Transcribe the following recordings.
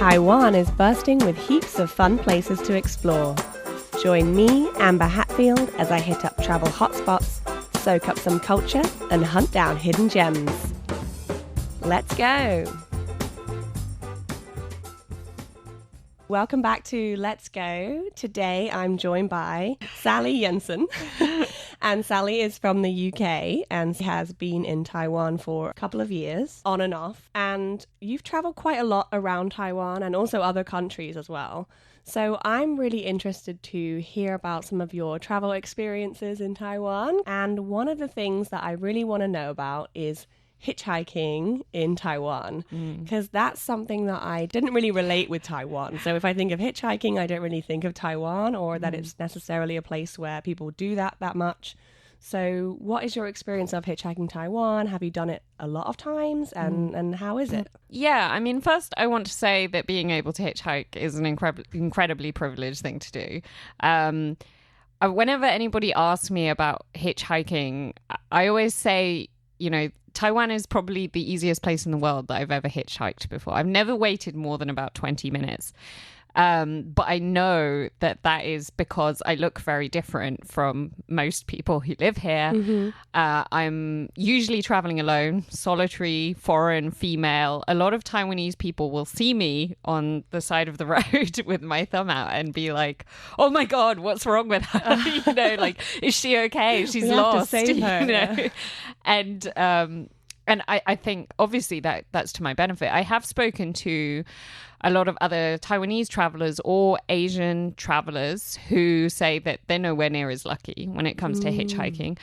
Taiwan is bursting with heaps of fun places to explore. Join me, Amber Hatfield, as I hit up travel hotspots, soak up some culture, and hunt down hidden gems. Let's go! Welcome back to Let's Go. Today I'm joined by Sally Jensen. And Sally is from the UK and has been in Taiwan for a couple of years, on and off. And you've traveled quite a lot around Taiwan and also other countries as well. So I'm really interested to hear about some of your travel experiences in Taiwan. And one of the things that I really want to know about is hitchhiking in Taiwan, because that's something that I didn't really relate with Taiwan. So if I think of hitchhiking, I don't really think of Taiwan or that it's necessarily a place where people do that much. So what is your experience of hitchhiking Taiwan? Have you done it a lot of times and how is it? Yeah, I mean, first I want to say that being able to hitchhike is an incredibly privileged thing to do. Whenever anybody asks me about hitchhiking, I always say, you know, Taiwan is probably the easiest place in the world that I've ever hitchhiked before. I've never waited more than about 20 minutes. But I know that is because I look very different from most people who live here. I'm usually traveling alone, solitary, foreign, female. A lot of Taiwanese people will see me on the side of the road with my thumb out and be like, oh my God, what's wrong with her? You know, like, is she okay? She's lost. Have to save her, you know? And I think obviously that's to my benefit. I have spoken to a lot of other Taiwanese travelers or Asian travelers who say that they're nowhere near as lucky when it comes to hitchhiking.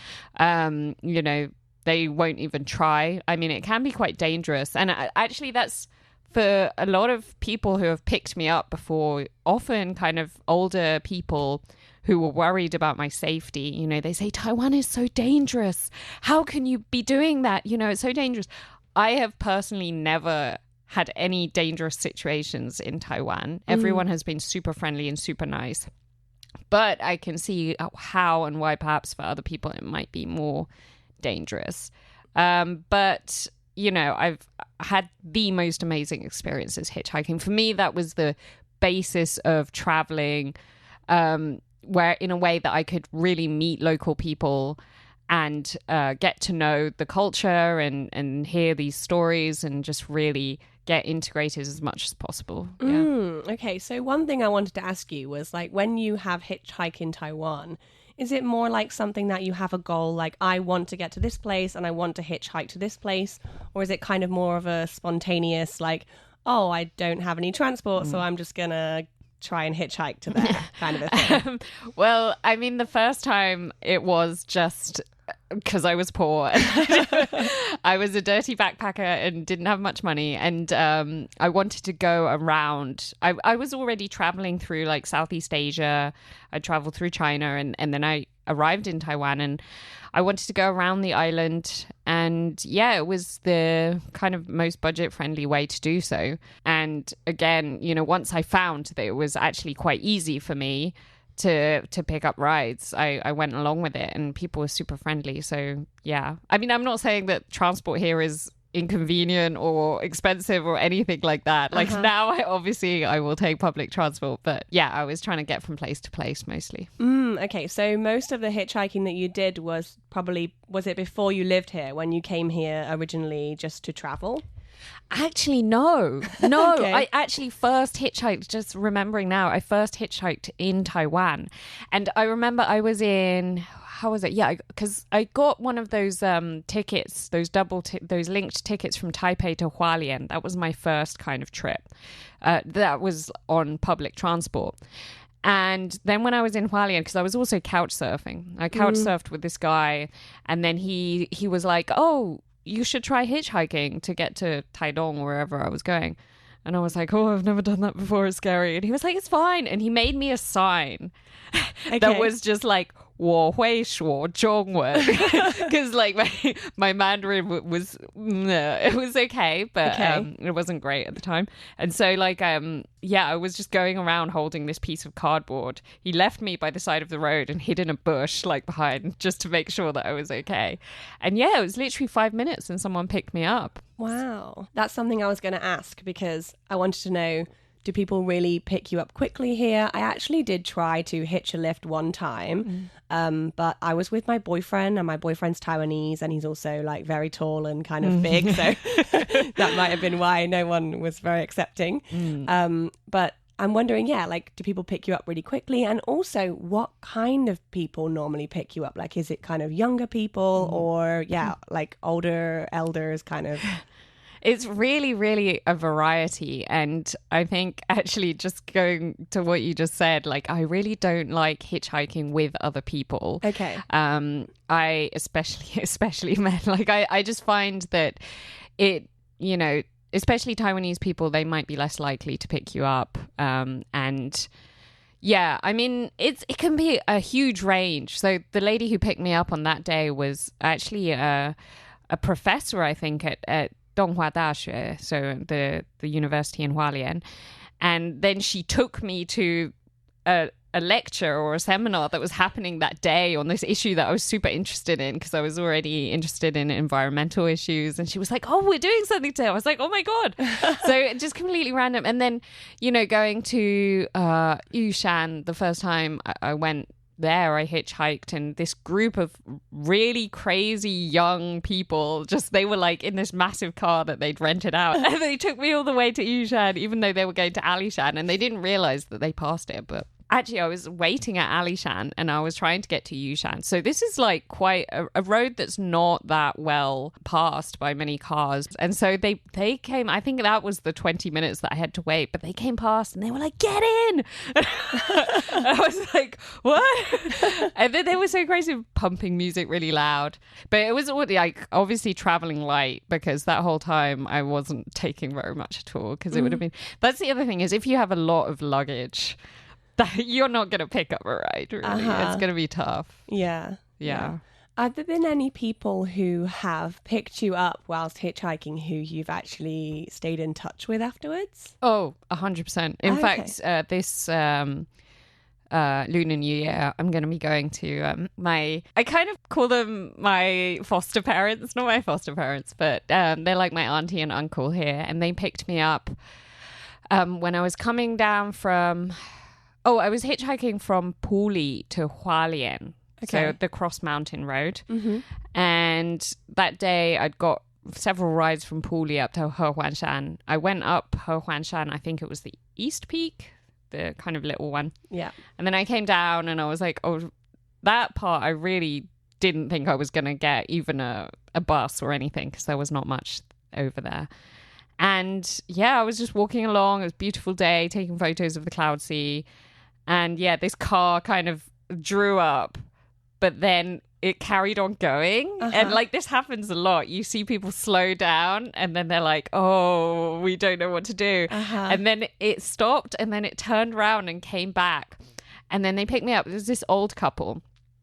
You know, they won't even try. I mean, it can be quite dangerous. And actually, that's for a lot of people who have picked me up before, often kind of older people who were worried about my safety. You know, they say, Taiwan is so dangerous. How can you be doing that? You know, it's so dangerous. I have personally never had any dangerous situations in Taiwan. Everyone has been super friendly and super nice. But I can see how and why perhaps for other people it might be more dangerous. But, you know, I've had the most amazing experiences hitchhiking. For me, that was the basis of traveling, where in a way that I could really meet local people and get to know the culture and hear these stories and just really get integrated as much as possible. Okay, so one thing I wanted to ask you was, like, when you have hitchhike in Taiwan, is it more like something that you have a goal, like, I want to get to this place and I want to hitchhike to this place? Or is it kind of more of a spontaneous, like, oh, I don't have any transport, so I'm just gonna try and hitchhike to there kind of a thing? Well, I mean, the first time it was just because I was poor. I was a dirty backpacker and didn't have much money. And I wanted to go around. I was already traveling through like Southeast Asia. I traveled through China and then I arrived in Taiwan and I wanted to go around the island. And yeah, it was the kind of most budget friendly way to do so. And again, you know, once I found that it was actually quite easy for me to pick up rides, I went along with it and people were super friendly. So yeah, I mean, I'm not saying that transport here is inconvenient or expensive or anything like that. Like now I will take public transport, but yeah, I was trying to get from place to place mostly. Okay, so most of the hitchhiking that you did was it before you lived here, when you came here originally just to travel? Actually, no. Okay. I actually first hitchhiked, just remembering now, I first hitchhiked in Taiwan. And I remember I was in, how was it? Yeah, because I got one of those tickets, those linked tickets from Taipei to Hualien. That was my first kind of trip. That was on public transport. And then when I was in Hualien, because I was also couch surfing, I couch surfed with this guy. And then he was like, oh, you should try hitchhiking to get to Taidong, wherever I was going. And I was like, oh, I've never done that before. It's scary. And he was like, it's fine. And he made me a sign that was just like, 我会说中文. Because like my Mandarin was, it was okay, but it wasn't great at the time. And so like, yeah, I was just going around holding this piece of cardboard. He left me by the side of the road and hid in a bush like behind just to make sure that I was okay. And yeah, it was literally 5 minutes and someone picked me up. Wow. That's something I was going to ask because I wanted to know, do people really pick you up quickly here? I actually did try to hitch a lift one time, but I was with my boyfriend, and my boyfriend's Taiwanese, and he's also like very tall and kind of big, so that might have been why no one was very accepting. But I'm wondering, like, do people pick you up really quickly? And also, what kind of people normally pick you up? Like, is it kind of younger people or, like older elders kind of? It's really, really a variety. And I think actually just going to what you just said, like, I really don't like hitchhiking with other people. Okay. I especially men, like, I just find that it, especially Taiwanese people, they might be less likely to pick you up. And yeah, I mean, it can be a huge range. So the lady who picked me up on that day was actually a professor, I think, at Donghua Daxue, so the university in Hualien. And then she took me to a lecture or a seminar that was happening that day on this issue that I was super interested in, because I was already interested in environmental issues. And she was like, oh, we're doing something today. I was like, oh my God. So just completely random. And then, going to Yushan the first time I went there, I hitchhiked, and this group of really crazy young people, they were like in this massive car that they'd rented out, and they took me all the way to Yushan, even though they were going to Alishan, and they didn't realize that they passed it. But actually, I was waiting at Alishan and I was trying to get to Yushan. So this is like quite a road that's not that well passed by many cars. And so they came, I think that was the 20 minutes that I had to wait, but they came past and they were like, get in! I was like, what? And then they were so crazy, pumping music really loud. But it was like obviously traveling light, because that whole time I wasn't taking very much at all, because it would have been... That's the other thing, is if you have a lot of luggage, that you're not going to pick up a ride, really. It's going to be tough. Yeah. Have there been any people who have picked you up whilst hitchhiking who you've actually stayed in touch with afterwards? Oh, 100%. In fact, this Lunar New Year, I'm going to be going to I kind of call them my foster parents, not my foster parents, but they're like my auntie and uncle here. And they picked me up when I was coming down from... Oh, I was hitchhiking from Puli to Hualien, so the cross mountain road. And that day I'd got several rides from Puli up to Hehuanshan. I went up Hehuanshan, I think it was the East Peak, the kind of little one. Yeah. And then I came down and I was like, oh, that part I really didn't think I was going to get even a bus or anything, because there was not much over there. And yeah, I was just walking along. It was a beautiful day, taking photos of the cloud sea. And yeah, this car kind of drew up, but then it carried on going. And like, this happens a lot. You see people slow down and then they're like, oh, we don't know what to do. And then it stopped and then it turned around and came back. And then they picked me up. There's this old couple.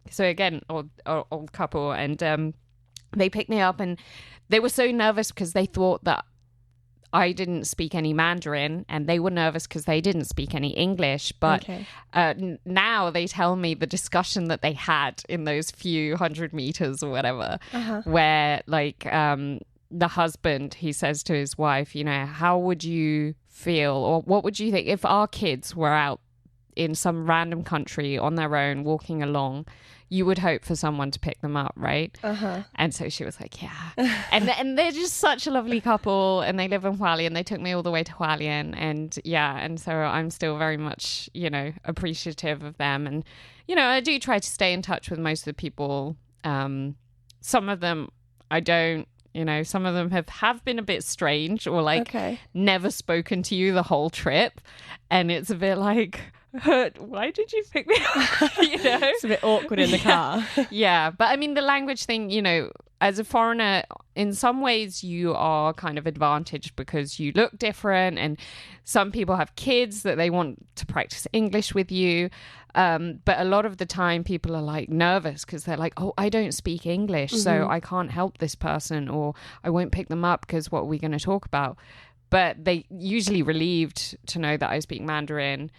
So again, old couple. And they picked me up and they were so nervous because they thought that I didn't speak any Mandarin, and they were nervous because they didn't speak any English. But now they tell me the discussion that they had in those few 100 meters or whatever, where like the husband, he says to his wife, how would you feel, or what would you think if our kids were out in some random country on their own walking along? You would hope for someone to pick them up, right? And so she was like, yeah. And they're just such a lovely couple, and they live in Hualien. They took me all the way to Hualien, and yeah, and so I'm still very much, appreciative of them. And, I do try to stay in touch with most of the people. Some of them I don't, some of them have been a bit strange, or like never spoken to you the whole trip. And it's a bit like... why did you pick me up? It's a bit awkward in the car. Yeah, but I mean, the language thing, as a foreigner, in some ways you are kind of advantaged because you look different, and some people have kids that they want to practice English with you. But a lot of the time people are like nervous because they're like, oh, I don't speak English, so I can't help this person, or I won't pick them up because what are we going to talk about? But they usually relieved to know that I speak Mandarin.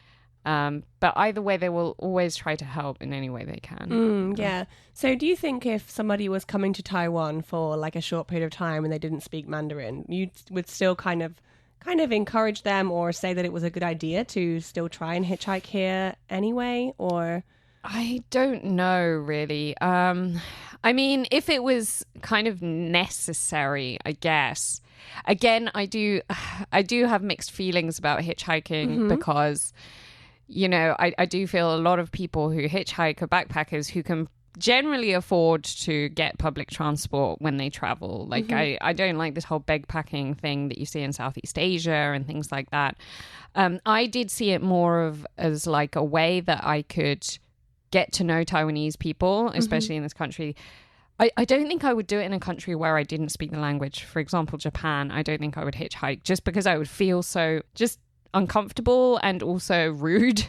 But either way, they will always try to help in any way they can. Yeah. So do you think if somebody was coming to Taiwan for like a short period of time and they didn't speak Mandarin, you would still kind of kind of encourage them or say that it was a good idea to still try and hitchhike here anyway? Or I don't know, really. I mean, if it was kind of necessary, I guess. Again, I do have mixed feelings about hitchhiking because, you know, I do feel a lot of people who hitchhike are backpackers who can generally afford to get public transport when they travel. Like, I don't like this whole bagpacking thing that you see in Southeast Asia and things like that. I did see it more of as like a way that I could get to know Taiwanese people, especially in this country. I don't think I would do it in a country where I didn't speak the language. For example, Japan, I don't think I would hitchhike just because I would feel so just uncomfortable and also rude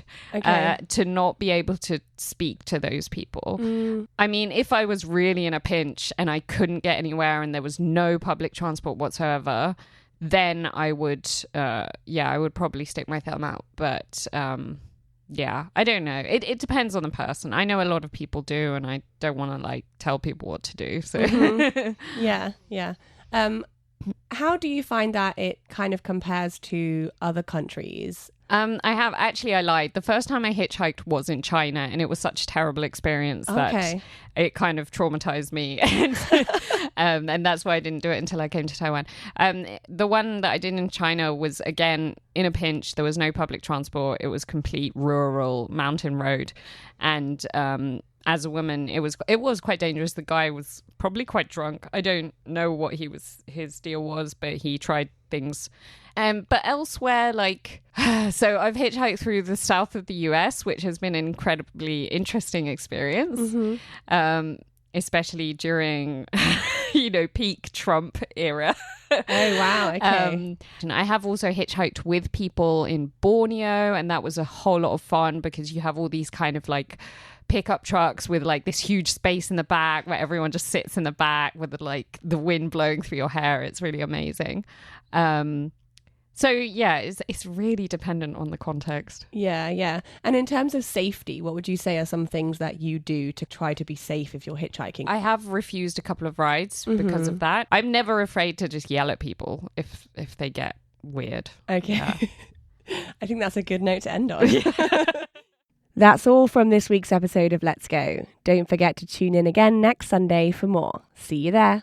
to not be able to speak to those people. I mean, if I was really in a pinch and I couldn't get anywhere and there was no public transport whatsoever, then I would probably stick my thumb out. But yeah, I don't know. It depends on the person. I know a lot of people do, and I don't want to like tell people what to do. So yeah. How do you find that it kind of compares to other countries? I lied. The first time I hitchhiked was in China, and it was such a terrible experience that it kind of traumatized me. And that's why I didn't do it until I came to Taiwan. The one that I did in China was, again, in a pinch. There was no public transport. It was complete rural mountain road. And as a woman, it was quite dangerous. The guy was probably quite drunk. I don't know what his deal was, but he tried things. But elsewhere, like, so I've hitchhiked through the south of the US, which has been an incredibly interesting experience, especially during, peak Trump era. Oh, wow. Okay. And I have also hitchhiked with people in Borneo, and that was a whole lot of fun because you have all these kind of like pickup trucks with like this huge space in the back where everyone just sits in the back with the wind blowing through your hair. It's really amazing. So yeah, it's really dependent on the context. Yeah. And in terms of safety, what would you say are some things that you do to try to be safe if you're hitchhiking? I have refused a couple of rides because of that. I'm never afraid to just yell at people if they get weird. Okay. Yeah. I think that's a good note to end on. That's all from this week's episode of Let's Go. Don't forget to tune in again next Sunday for more. See you there.